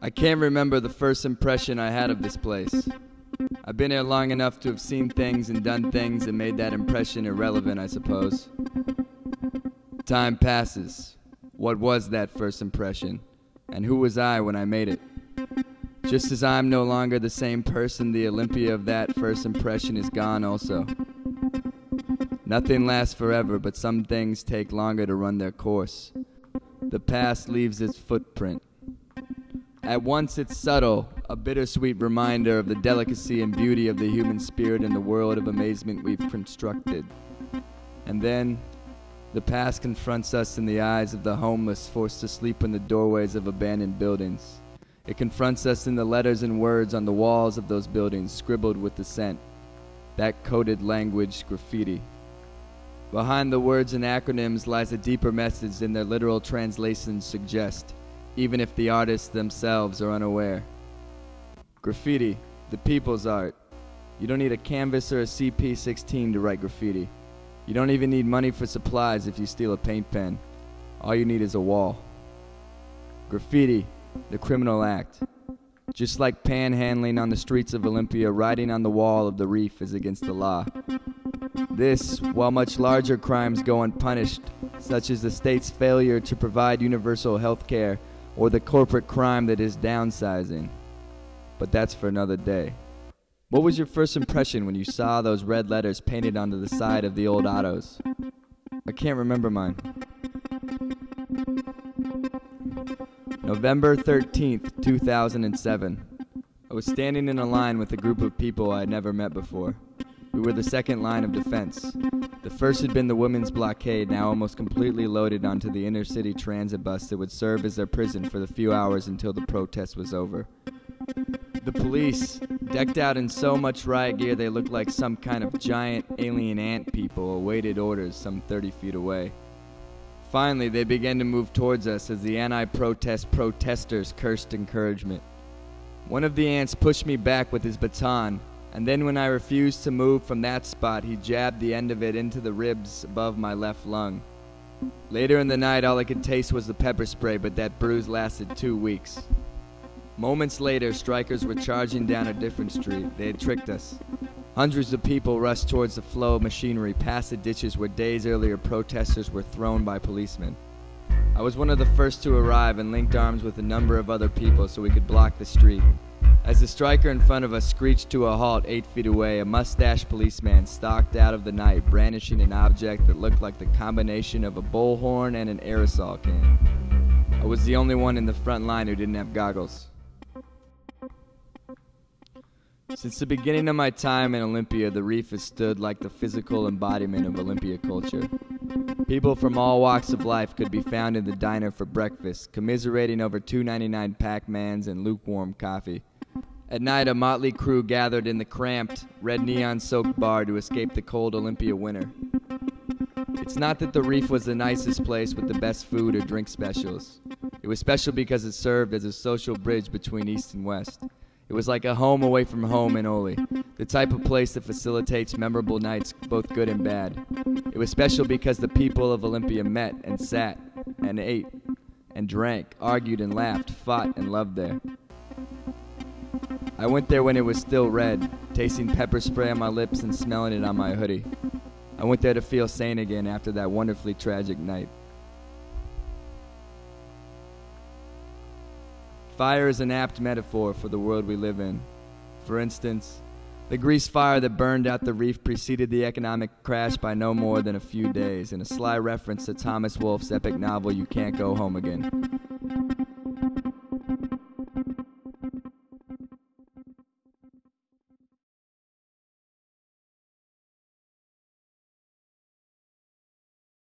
I can't remember the first impression I had of this place. I've been here long enough to have seen things and done things that made that impression irrelevant, I suppose. Time passes. What was that first impression? And who was I when I made it? Just as I'm no longer the same person, the Olympia of that first impression is gone also. Nothing lasts forever, but some things take longer to run their course. The past leaves its footprint. At once it's subtle, a bittersweet reminder of the delicacy and beauty of the human spirit in the world of amazement we've constructed. And then, the past confronts us in the eyes of the homeless forced to sleep in the doorways of abandoned buildings. It confronts us in the letters and words on the walls of those buildings scribbled with dissent, that coded language graffiti. Behind the words and acronyms lies a deeper message than their literal translations suggest, even if the artists themselves are unaware. Graffiti, the people's art. You don't need a canvas or a CP16 to write graffiti. You don't even need money for supplies if you steal a paint pen. All you need is a wall. Graffiti, the criminal act. Just like panhandling on the streets of Olympia, writing on the wall of the reef is against the law. This, while much larger crimes go unpunished, such as the state's failure to provide universal health care or the corporate crime that is downsizing. But that's for another day. What was your first impression when you saw those red letters painted onto the side of the old autos? I can't remember mine. November 13th, 2007. I was standing in a line with a group of people I had never met before. We were the second line of defense. The first had been the women's blockade, now almost completely loaded onto the inner city transit bus that would serve as their prison for the few hours until the protest was over. The police, decked out in so much riot gear they looked like some kind of giant alien ant people, awaited orders some 30 feet away. Finally, they began to move towards us as the anti-protest protesters cursed encouragement. One of the ants pushed me back with his baton, and then when I refused to move from that spot, he jabbed the end of it into the ribs above my left lung. Later in the night, all I could taste was the pepper spray, but that bruise lasted 2 weeks. Moments later, strikers were charging down a different street. They had tricked us. Hundreds of people rushed towards the flow of machinery, past the ditches where days earlier protesters were thrown by policemen. I was one of the first to arrive and linked arms with a number of other people so we could block the street. As the striker in front of us screeched to a halt 8 feet away, a mustached policeman stalked out of the night, brandishing an object that looked like the combination of a bullhorn and an aerosol can. I was the only one in the front line who didn't have goggles. Since the beginning of my time in Olympia, the reef has stood like the physical embodiment of Olympia culture. People from all walks of life could be found in the diner for breakfast, commiserating over $2.99 Pac-Mans and lukewarm coffee. At night, a motley crew gathered in the cramped, red neon-soaked bar to escape the cold Olympia winter. It's not that the reef was the nicest place with the best food or drink specials. It was special because it served as a social bridge between East and West. It was like a home away from home in Oli, the type of place that facilitates memorable nights, both good and bad. It was special because the people of Olympia met and sat and ate and drank, argued and laughed, fought and loved there. I went there when it was still red, tasting pepper spray on my lips and smelling it on my hoodie. I went there to feel sane again after that wonderfully tragic night. Fire is an apt metaphor for the world we live in. For instance, the grease fire that burned out the reef preceded the economic crash by no more than a few days, in a sly reference to Thomas Wolfe's epic novel You Can't Go Home Again.